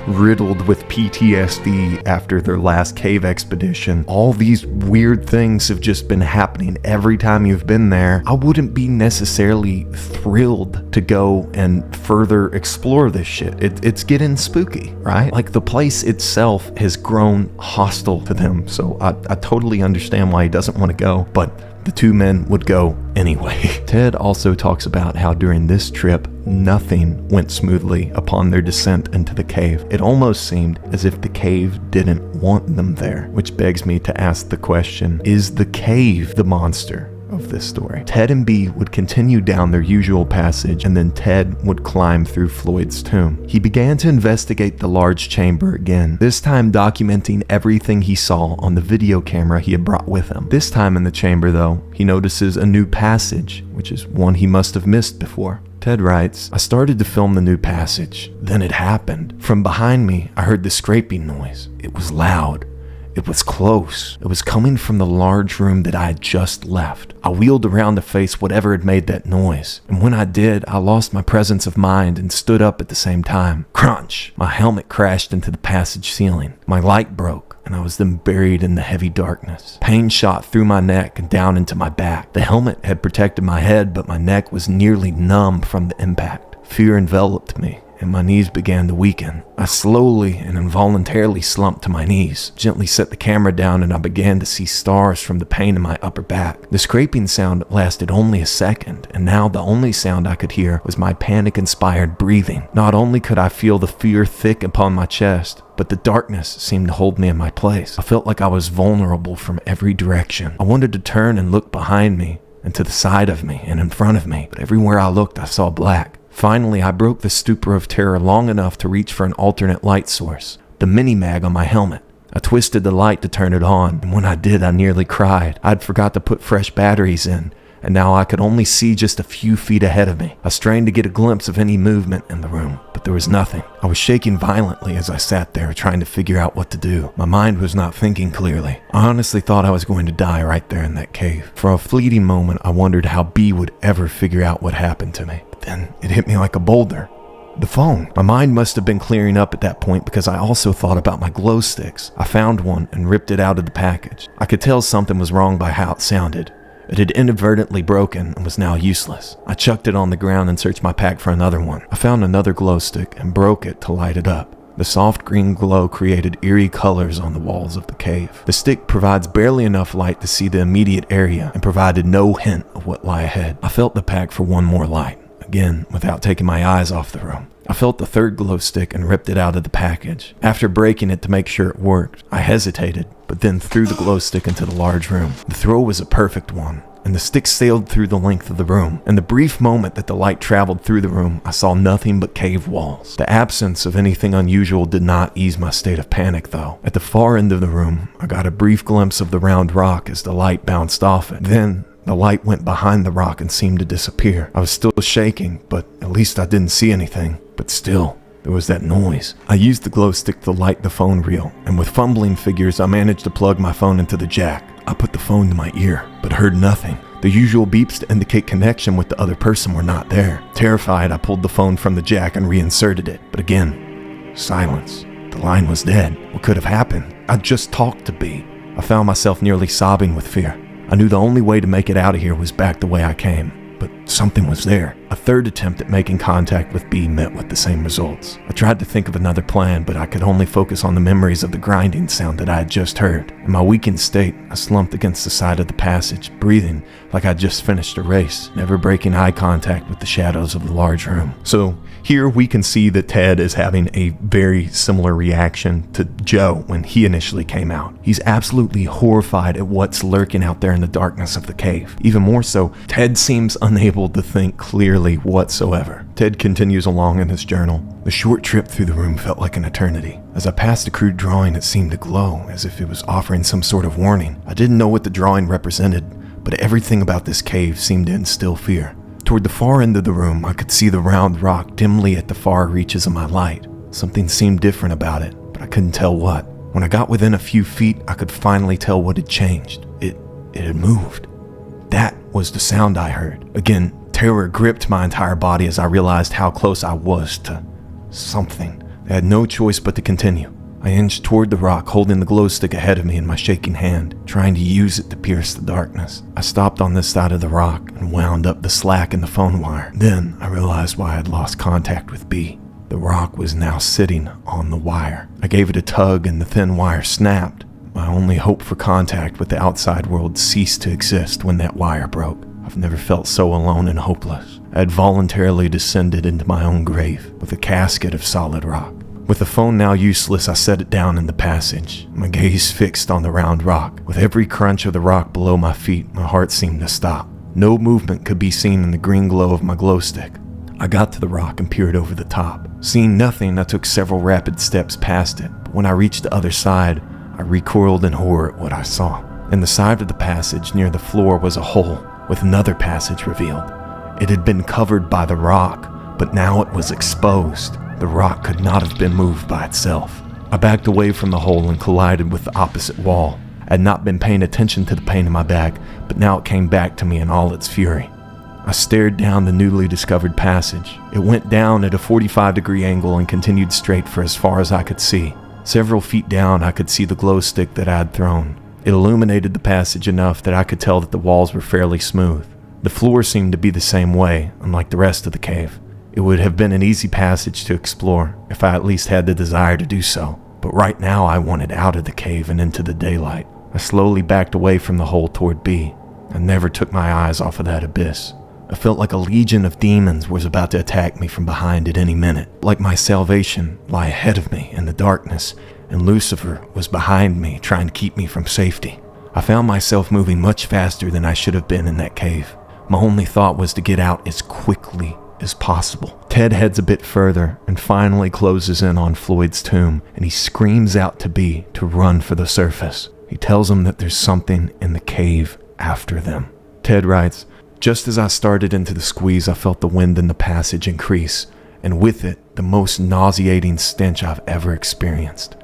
riddled with PTSD after their last cave expedition. All these weird things have just been happening every time you've been there. I wouldn't be necessarily thrilled to go and further explore this shit. It's getting spooky, right? Like, the place itself has grown hostile to them, so I totally understand why he doesn't want to go, but the two men would go anyway. Ted also talks about how during this trip, nothing went smoothly upon their descent into the cave. It almost seemed as if the cave didn't want them there, which begs me to ask the question, is the cave the monster of this story? Ted and B would continue down their usual passage, and then Ted would climb through Floyd's tomb. He began to investigate the large chamber again, this time documenting everything he saw on the video camera he had brought with him. This time in the chamber, though, he notices a new passage, which is one he must have missed before. Ted writes, I started to film the new passage. Then it happened. From behind me, I heard the scraping noise. It was loud. It was close. It was coming from the large room that I had just left. I wheeled around to face whatever had made that noise. And when I did, I lost my presence of mind and stood up at the same time. Crunch! My helmet crashed into the passage ceiling. My light broke, and I was then buried in the heavy darkness. Pain shot through my neck and down into my back. The helmet had protected my head, but my neck was nearly numb from the impact. Fear enveloped me, and my knees began to weaken. I slowly and involuntarily slumped to my knees, gently set the camera down, and I began to see stars from the pain in my upper back. The scraping sound lasted only a second, and now the only sound I could hear was my panic-inspired breathing. Not only could I feel the fear thick upon my chest, but the darkness seemed to hold me in my place. I felt like I was vulnerable from every direction. I wanted to turn and look behind me, and to the side of me, and in front of me, but everywhere I looked I saw black. Finally, I broke the stupor of terror long enough to reach for an alternate light source, the mini-mag on my helmet. I twisted the light to turn it on, and when I did, I nearly cried. I'd forgot to put fresh batteries in, and now I could only see just a few feet ahead of me. I strained to get a glimpse of any movement in the room, but there was nothing. I was shaking violently as I sat there trying to figure out what to do. My mind was not thinking clearly. I honestly thought I was going to die right there in that cave. For a fleeting moment, I wondered how B would ever figure out what happened to me. But then it hit me like a boulder. The phone. My mind must have been clearing up at that point because I also thought about my glow sticks. I found one and ripped it out of the package. I could tell something was wrong by how it sounded. It had inadvertently broken and was now useless. I chucked it on the ground and searched my pack for another one. I found another glow stick and broke it to light it up. The soft green glow created eerie colors on the walls of the cave. The stick provides barely enough light to see the immediate area and provided no hint of what lay ahead. I felt the pack for one more light, again without taking my eyes off the room. I felt the third glow stick and ripped it out of the package. After breaking it to make sure it worked, I hesitated, but then threw the glow stick into the large room. The throw was a perfect one, and the stick sailed through the length of the room. In the brief moment that the light traveled through the room, I saw nothing but cave walls. The absence of anything unusual did not ease my state of panic, though. At the far end of the room, I got a brief glimpse of the round rock as the light bounced off it. Then, the light went behind the rock and seemed to disappear. I was still shaking, but at least I didn't see anything. But still, there was that noise. I used the glow stick to light the phone reel, and with fumbling figures, I managed to plug my phone into the jack. I put the phone to my ear, but heard nothing. The usual beeps to indicate connection with the other person were not there. Terrified, I pulled the phone from the jack and reinserted it. But again, silence. The line was dead. What could have happened? I just talked to B. I found myself nearly sobbing with fear. I knew the only way to make it out of here was back the way I came, but something was there. A third attempt at making contact with B met with the same results. I tried to think of another plan, but I could only focus on the memories of the grinding sound that I had just heard. In my weakened state, I slumped against the side of the passage, breathing like I'd just finished a race, never breaking eye contact with the shadows of the large room. So here we can see that Ted is having a very similar reaction to Joe when he initially came out. He's absolutely horrified at what's lurking out there in the darkness of the cave. Even more so, Ted seems unable to think clearly whatsoever. Ted continues along in his journal. The short trip through the room felt like an eternity. As I passed a crude drawing, it seemed to glow, as if it was offering some sort of warning. I didn't know what the drawing represented, but everything about this cave seemed to instill fear. Toward the far end of the room, I could see the round rock dimly at the far reaches of my light. Something seemed different about it, but I couldn't tell what. When I got within a few feet, I could finally tell what had changed. It had moved. That was the sound I heard. Again, terror gripped my entire body as I realized how close I was to something. I had no choice but to continue. I inched toward the rock, holding the glow stick ahead of me in my shaking hand, trying to use it to pierce the darkness. I stopped on this side of the rock and wound up the slack in the phone wire. Then I realized why I had lost contact with B. The rock was now sitting on the wire. I gave it a tug and the thin wire snapped. My only hope for contact with the outside world ceased to exist when that wire broke. I've never felt so alone and hopeless. I had voluntarily descended into my own grave with a casket of solid rock. With the phone now useless, I set it down in the passage, my gaze fixed on the round rock. With every crunch of the rock below my feet, my heart seemed to stop. No movement could be seen in the green glow of my glow stick. I got to the rock and peered over the top. Seeing nothing, I took several rapid steps past it, but when I reached the other side, I recoiled in horror at what I saw. In the side of the passage near the floor was a hole, with another passage revealed. It had been covered by the rock, but now it was exposed. The rock could not have been moved by itself. I backed away from the hole and collided with the opposite wall. I had not been paying attention to the pain in my back, but now it came back to me in all its fury. I stared down the newly discovered passage. It went down at a 45-degree angle and continued straight for as far as I could see. Several feet down, I could see the glow stick that I had thrown. It illuminated the passage enough that I could tell that the walls were fairly smooth. The floor seemed to be the same way, unlike the rest of the cave. It would have been an easy passage to explore if I at least had the desire to do so. But right now I wanted out of the cave and into the daylight. I slowly backed away from the hole toward B. I never took my eyes off of that abyss. I felt like a legion of demons was about to attack me from behind at any minute. Like my salvation lay ahead of me in the darkness, and Lucifer was behind me trying to keep me from safety. I found myself moving much faster than I should have been in that cave. My only thought was to get out as quickly as possible. Ted heads a bit further and finally closes in on Floyd's tomb, and he screams out to B to run for the surface. He tells him that there's something in the cave after them. Ted writes, "Just as I started into the squeeze, I felt the wind in the passage increase, and with it, the most nauseating stench I've ever experienced.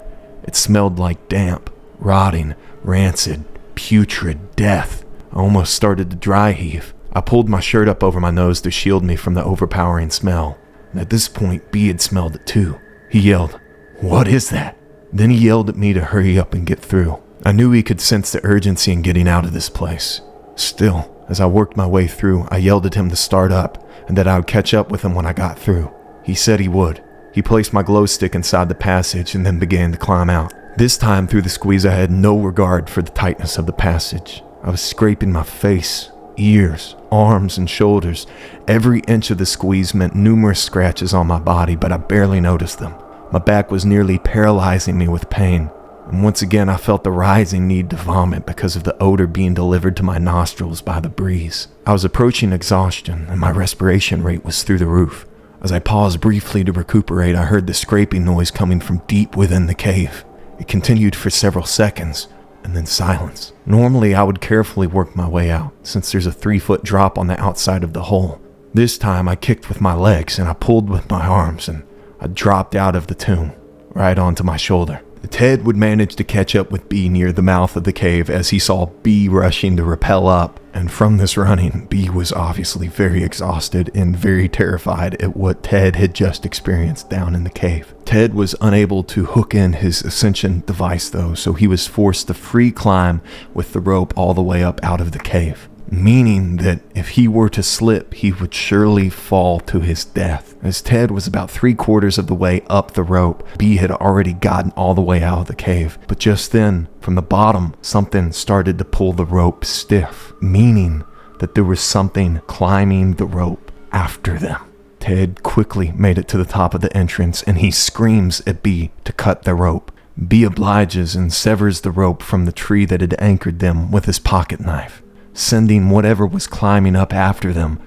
It smelled like damp, rotting, rancid, putrid death. I almost started to dry heave. I pulled my shirt up over my nose to shield me from the overpowering smell. And at this point, B had smelled it too. He yelled, 'What is that?' Then he yelled at me to hurry up and get through. I knew he could sense the urgency in getting out of this place. Still, as I worked my way through, I yelled at him to start up and that I would catch up with him when I got through. He said he would. He placed my glow stick inside the passage and then began to climb out. This time through the squeeze, I had no regard for the tightness of the passage. I was scraping my face, ears, arms, and shoulders. Every inch of the squeeze meant numerous scratches on my body, but I barely noticed them. My back was nearly paralyzing me with pain, and once again I felt the rising need to vomit because of the odor being delivered to my nostrils by the breeze. I was approaching exhaustion, and my respiration rate was through the roof. As I paused briefly to recuperate, I heard the scraping noise coming from deep within the cave. It continued for several seconds, and then silence. Normally, I would carefully work my way out, since there's a 3-foot drop on the outside of the hole. This time, I kicked with my legs, and I pulled with my arms, and I dropped out of the tomb, right onto my shoulder. Ted would manage to catch up with B near the mouth of the cave as he saw B rushing to rappel up, and from this running, B was obviously very exhausted and very terrified at what Ted had just experienced down in the cave. Ted was unable to hook in his ascension device though, so he was forced to free climb with the rope all the way up out of the cave, meaning that if he were to slip, he would surely fall to his death. As Ted was about 3/4 of the way up the rope, B had already gotten all the way out of the cave, but just then, from the bottom, something started to pull the rope stiff, meaning that there was something climbing the rope after them. Ted quickly made it to the top of the entrance, and he screams at B to cut the rope. B obliges and severs the rope from the tree that had anchored them with his pocket knife, sending whatever was climbing up after them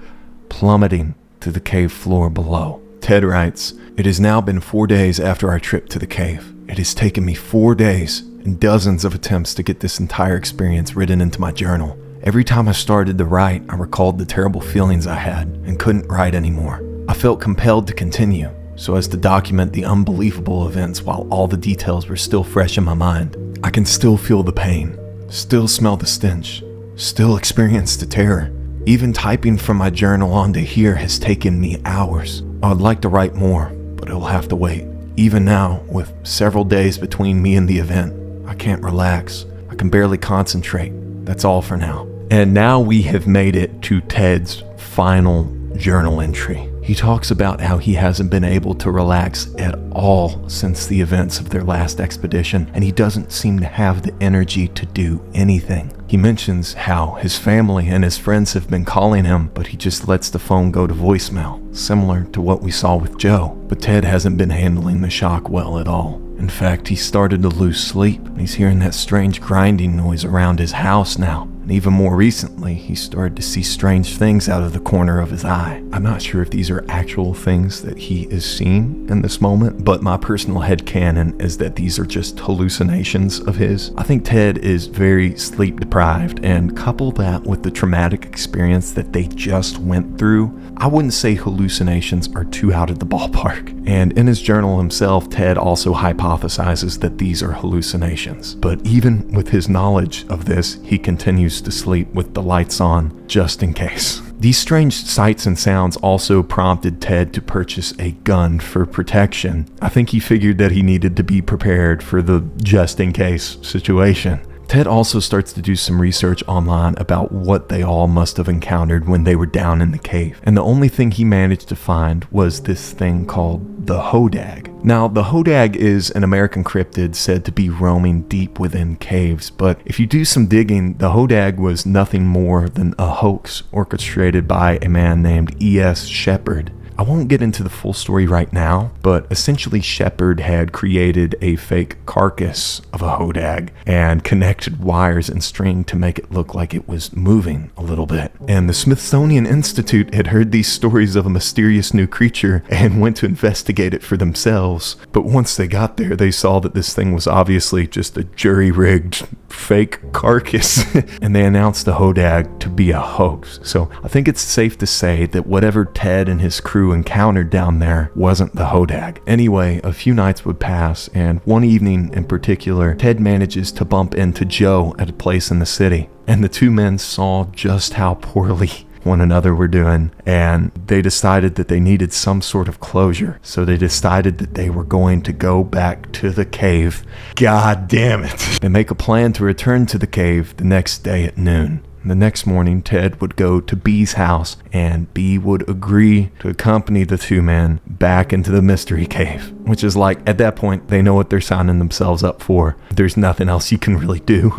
plummeting to the cave floor below. Ted writes, "It has now been 4 days after our trip to the cave. It has taken me 4 days and dozens of attempts to get this entire experience written into my journal. Every time I started to write, I recalled the terrible feelings I had and couldn't write anymore. I felt compelled to continue, so as to document the unbelievable events while all the details were still fresh in my mind. I can still feel the pain, still smell the stench, still experience the terror. Even typing from my journal onto here has taken me hours. I would like to write more, but it'll have to wait. Even now, with several days between me and the event, I can't relax. I can barely concentrate. That's all for now." And now we have made it to Ted's final journal entry. He talks about how he hasn't been able to relax at all since the events of their last expedition, and he doesn't seem to have the energy to do anything. He mentions how his family and his friends have been calling him, but he just lets the phone go to voicemail, similar to what we saw with Joe. But Ted hasn't been handling the shock well at all. In fact, he started to lose sleep. He's hearing that strange grinding noise around his house now. And even more recently, he started to see strange things out of the corner of his eye. I'm not sure if these are actual things that he is seeing in this moment, but my personal headcanon is that these are just hallucinations of his. I think Ted is very sleep deprived, and couple that with the traumatic experience that they just went through, I wouldn't say hallucinations are too out of the ballpark. And in his journal himself, Ted also hypothesizes that these are hallucinations. But even with his knowledge of this, he continues to sleep with the lights on, just in case. These strange sights and sounds also prompted Ted to purchase a gun for protection. I think he figured that he needed to be prepared for the just-in-case situation. Ted also starts to do some research online about what they all must have encountered when they were down in the cave. And the only thing he managed to find was this thing called the hodag. Now, the hodag is an American cryptid said to be roaming deep within caves, but if you do some digging, the hodag was nothing more than a hoax orchestrated by a man named E.S. Shepard. I won't get into the full story right now, but essentially Shepard had created a fake carcass of a hodag and connected wires and string to make it look like it was moving a little bit. And the Smithsonian Institute had heard these stories of a mysterious new creature and went to investigate it for themselves. But once they got there, they saw that this thing was obviously just a jury-rigged fake carcass, and they announced the hodag to be a hoax. So I think it's safe to say that whatever Ted and his crew encountered down there wasn't the hodag. Anyway, a few nights would pass, and one evening in particular, Ted manages to bump into Joe at a place in the city, and the two men saw just how poorly one another were doing, and they decided that they needed some sort of closure. So they decided that they were going to go back to the cave. God damn it. They make a plan to return to the cave the next day at noon. The next morning, Ted would go to B's house, and B would agree to accompany the two men back into the mystery cave, which is like, at that point, they know what they're signing themselves up for. There's nothing else you can really do.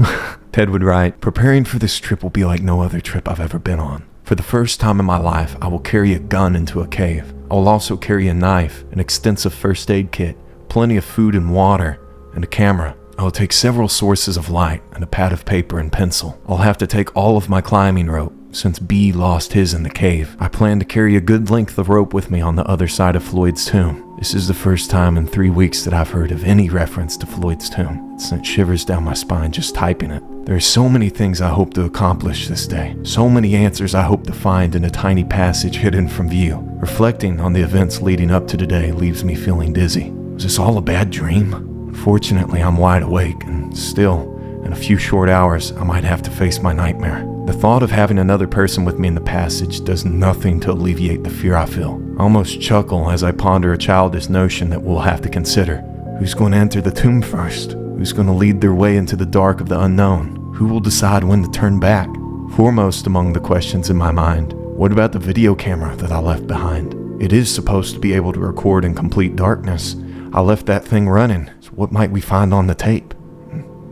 Ted would write, "Preparing for this trip will be like no other trip I've ever been on. For the first time in my life, I will carry a gun into a cave. I will also carry a knife, an extensive first aid kit, plenty of food and water, and a camera. I will take several sources of light and a pad of paper and pencil. I'll have to take all of my climbing rope, since B lost his in the cave. I plan to carry a good length of rope with me on the other side of Floyd's tomb. This is the first time in 3 weeks that I've heard of any reference to Floyd's tomb. It sent shivers down my spine just typing it. There are so many things I hope to accomplish this day. So many answers I hope to find in a tiny passage hidden from view. Reflecting on the events leading up to today leaves me feeling dizzy. Was this all a bad dream? Fortunately, I'm wide awake, and still, in a few short hours, I might have to face my nightmare. The thought of having another person with me in the passage does nothing to alleviate the fear I feel. I almost chuckle as I ponder a childish notion that we'll have to consider. Who's going to enter the tomb first? Who's going to lead their way into the dark of the unknown? Who will decide when to turn back? Foremost among the questions in my mind, what about the video camera that I left behind? It is supposed to be able to record in complete darkness. I left that thing running, so what might we find on the tape?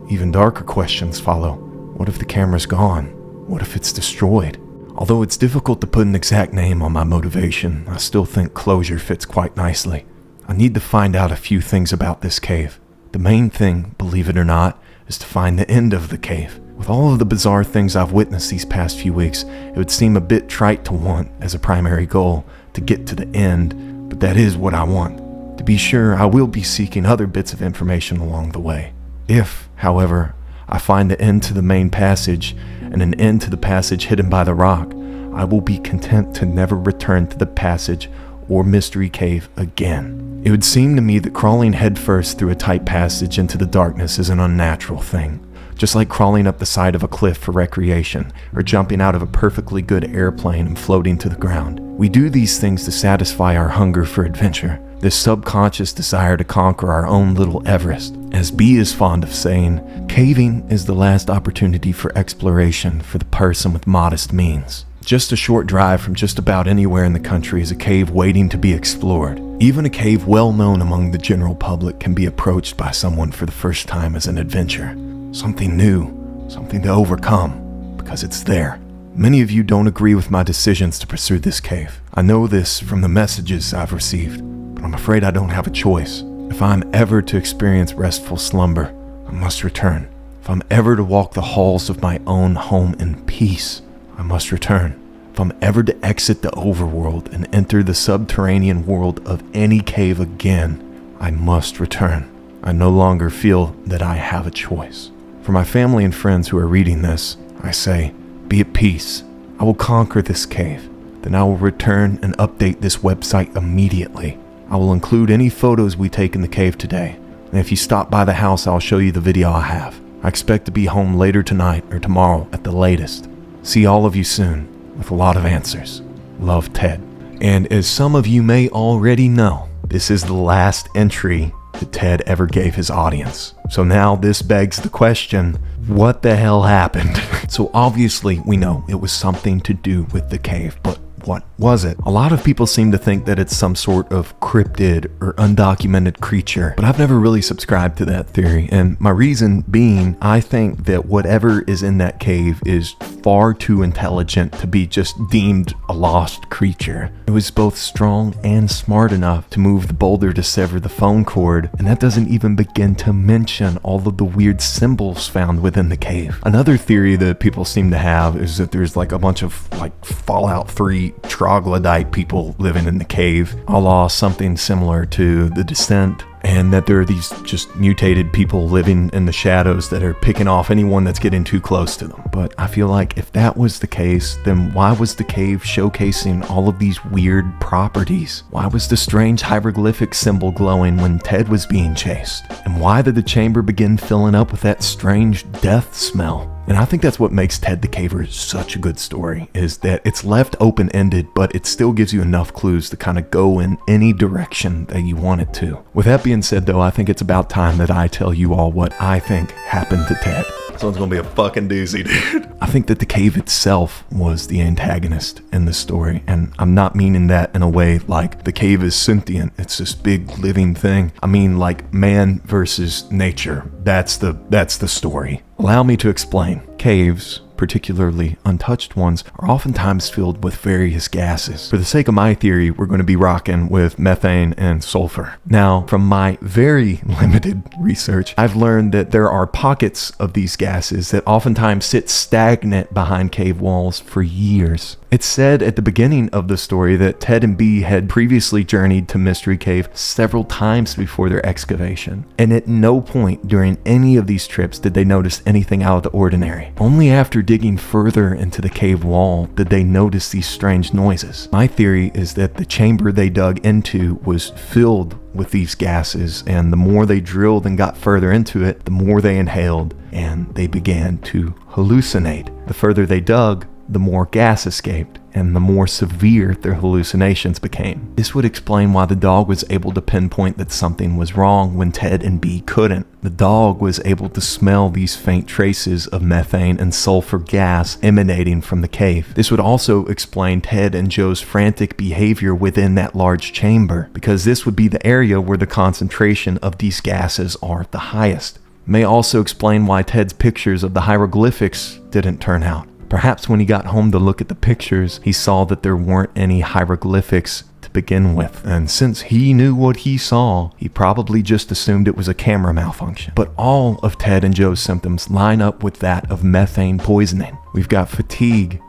Even darker questions follow. What if the camera's gone? What if it's destroyed? Although it's difficult to put an exact name on my motivation, I still think closure fits quite nicely. I need to find out a few things about this cave. The main thing, believe it or not, is to find the end of the cave, With all of the bizarre things I've witnessed these past few weeks, it would seem a bit trite to want, as a primary goal, to get to the end, but that is what I want. To be sure, I will be seeking other bits of information along the way. If, however, I find the end to the main passage and an end to the passage hidden by the rock, I will be content to never return to the passage or mystery cave again. It would seem to me that crawling headfirst through a tight passage into the darkness is an unnatural thing. Just like crawling up the side of a cliff for recreation, or jumping out of a perfectly good airplane and floating to the ground. We do these things to satisfy our hunger for adventure, this subconscious desire to conquer our own little Everest. As B is fond of saying, caving is the last opportunity for exploration for the person with modest means. Just a short drive from just about anywhere in the country is a cave waiting to be explored. Even a cave well known among the general public can be approached by someone for the first time as an adventure. Something new, something to overcome, because it's there. Many of you don't agree with my decisions to pursue this cave. I know this from the messages I've received, but I'm afraid I don't have a choice. If I'm ever to experience restful slumber, I must return. If I'm ever to walk the halls of my own home in peace, I must return. If I'm ever to exit the overworld and enter the subterranean world of any cave again, I must return. I no longer feel that I have a choice. For my family and friends who are reading this, I say, be at peace. I will conquer this cave. Then I will return and update this website immediately. I will include any photos we take in the cave today. And if you stop by the house, I'll show you the video I have. I expect to be home later tonight or tomorrow at the latest. See all of you soon, with a lot of answers. Love, Ted. And as some of you may already know, this is the last entry that Ted ever gave his audience. So now this begs the question, what the hell happened? So obviously we know it was something to do with the cave, but what was it? A lot of people seem to think that it's some sort of cryptid or undocumented creature, but I've never really subscribed to that theory. And my reason being, I think that whatever is in that cave is far too intelligent to be just deemed a lost creature. It was both strong and smart enough to move the boulder to sever the phone cord, and that doesn't even begin to mention all of the weird symbols found within the cave. Another theory that people seem to have is that there's like a bunch of like Fallout 3 troglodyte people living in the cave, a la something similar to The Descent, and that there are these just mutated people living in the shadows that are picking off anyone that's getting too close to them. But I feel like if that was the case, then why was the cave showcasing all of these weird properties? Why was the strange hieroglyphic symbol glowing when Ted was being chased? And why did the chamber begin filling up with that strange death smell? And I think that's what makes Ted the Caver such a good story, is that it's left open-ended, but it still gives you enough clues to kind of go in any direction that you want it to. With that being said, though, I think it's about time that I tell you all what I think happened to Ted. This one's gonna be a fucking doozy, dude. I think that the cave itself was the antagonist in the story, and I'm not meaning that in a way like the cave is sentient, it's this big living thing. I mean like man versus nature. That's the story. Allow me to explain. Caves, particularly untouched ones, are oftentimes filled with various gases. For the sake of my theory, we're going to be rocking with methane and sulfur. Now, from my very limited research, I've learned that there are pockets of these gases that oftentimes sit stagnant behind cave walls for years. It's said at the beginning of the story that Ted and Bee had previously journeyed to Mystery Cave several times before their excavation, and at no point during any of these trips did they notice anything out of the ordinary. Only after digging further into the cave wall did they notice these strange noises. My theory is that the chamber they dug into was filled with these gases, and the more they drilled and got further into it, the more they inhaled, and they began to hallucinate. The further they dug, the more gas escaped, and the more severe their hallucinations became. This would explain why the dog was able to pinpoint that something was wrong when Ted and Bee couldn't. The dog was able to smell these faint traces of methane and sulfur gas emanating from the cave. This would also explain Ted and Joe's frantic behavior within that large chamber, because this would be the area where the concentration of these gases are the highest. It may also explain why Ted's pictures of the hieroglyphics didn't turn out. Perhaps when he got home to look at the pictures, he saw that there weren't any hieroglyphics to to begin with. And since he knew what he saw, he probably just assumed it was a camera malfunction. But all of Ted and Joe's symptoms line up with that of methane poisoning. We've got fatigue,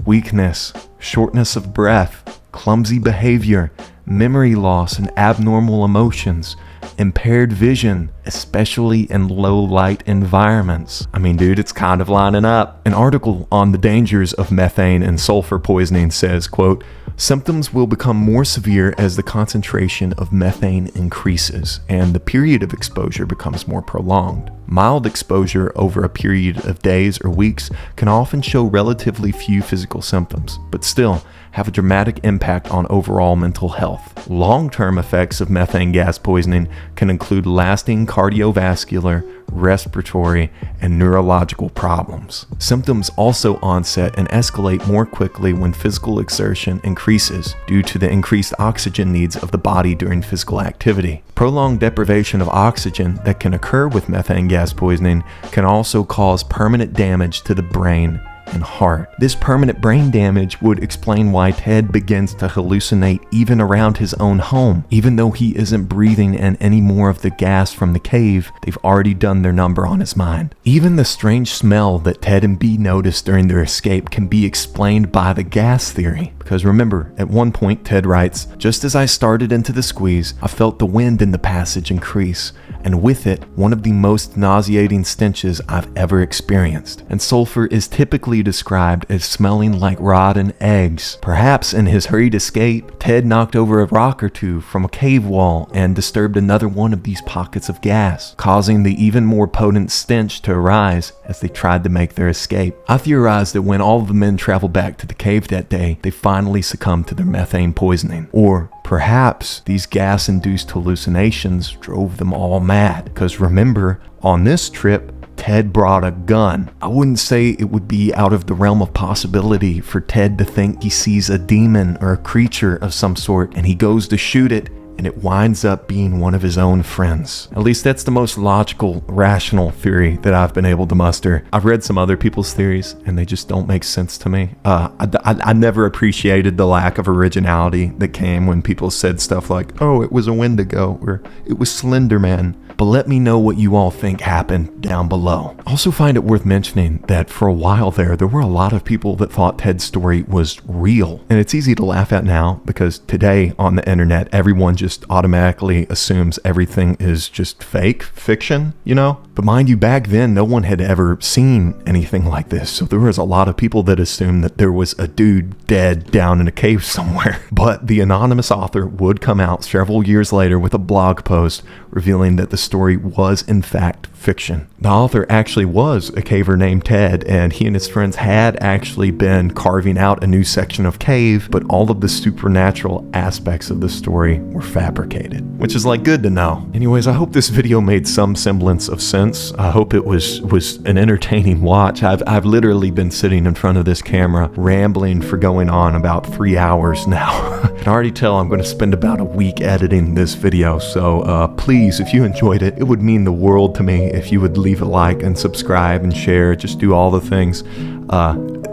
weakness, shortness of breath, clumsy behavior, memory loss and abnormal emotions, impaired vision, especially in low light environments. I mean, dude, it's kind of lining up. An article on the dangers of methane and sulfur poisoning says, quote, symptoms will become more severe as the concentration of methane increases and the period of exposure becomes more prolonged. Mild exposure over a period of days or weeks can often show relatively few physical symptoms, but still have a dramatic impact on overall mental health. Long-term effects of methane gas poisoning can include lasting cardiovascular, respiratory, and neurological problems. Symptoms also onset and escalate more quickly when physical exertion increases due to the increased oxygen needs of the body during physical activity. Prolonged deprivation of oxygen that can occur with methane gas poisoning can also cause permanent damage to the brain and heart. This permanent brain damage would explain why Ted begins to hallucinate even around his own home. Even though he isn't breathing in any more of the gas from the cave, they've already done their number on his mind. Even the strange smell that Ted and Bee noticed during their escape can be explained by the gas theory. Because remember, at one point Ted writes, just as I started into the squeeze, I felt the wind in the passage increase, and with it, one of the most nauseating stenches I've ever experienced. And sulfur is typically described as smelling like rotten eggs. Perhaps in his hurried escape, Ted knocked over a rock or two from a cave wall and disturbed another one of these pockets of gas, causing the even more potent stench to arise as they tried to make their escape. I theorize that when all of the men traveled back to the cave that day, they finally succumbed to their methane poisoning. Or perhaps these gas-induced hallucinations drove them all mad. Because remember, on this trip, Ted brought a gun. I wouldn't say it would be out of the realm of possibility for Ted to think he sees a demon or a creature of some sort and he goes to shoot it and it winds up being one of his own friends. At least that's the most logical, rational theory that I've been able to muster. I've read some other people's theories and they just don't make sense to me. I never appreciated the lack of originality that came when people said stuff like, oh, it was a Wendigo or it was Slender Man. But let me know what you all think happened down below. Also find it worth mentioning that for a while there were a lot of people that thought Ted's story was real. And it's easy to laugh at now because today on the internet, everyone just automatically assumes everything is just fake fiction, you know? But mind you, back then, no one had ever seen anything like this. So there was a lot of people that assumed that there was a dude dead down in a cave somewhere. But the anonymous author would come out several years later with a blog post revealing that the story was in fact fiction. The author actually was a caver named Ted, and he and his friends had actually been carving out a new section of cave, but all of the supernatural aspects of the story were fabricated, which is like good to know. Anyways, I hope this video made some semblance of sense. I hope it was an entertaining watch. I've literally been sitting in front of this camera rambling for going on about 3 hours now. I can already tell I'm going to spend about a week editing this video, so please, if you enjoyed it, it would mean the world to me if you would leave a like and subscribe and share. Just do all the things.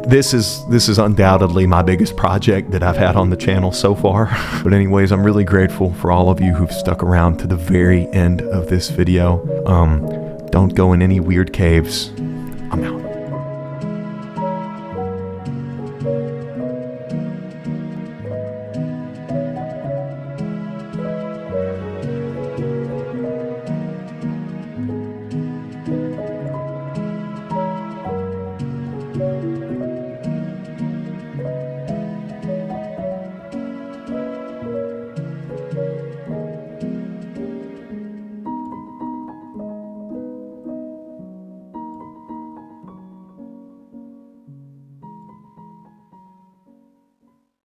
This is undoubtedly my biggest project that I've had on the channel so far. But anyways, I'm really grateful for all of you who've stuck around to the very end of this video. Don't go in any weird caves. I'm out.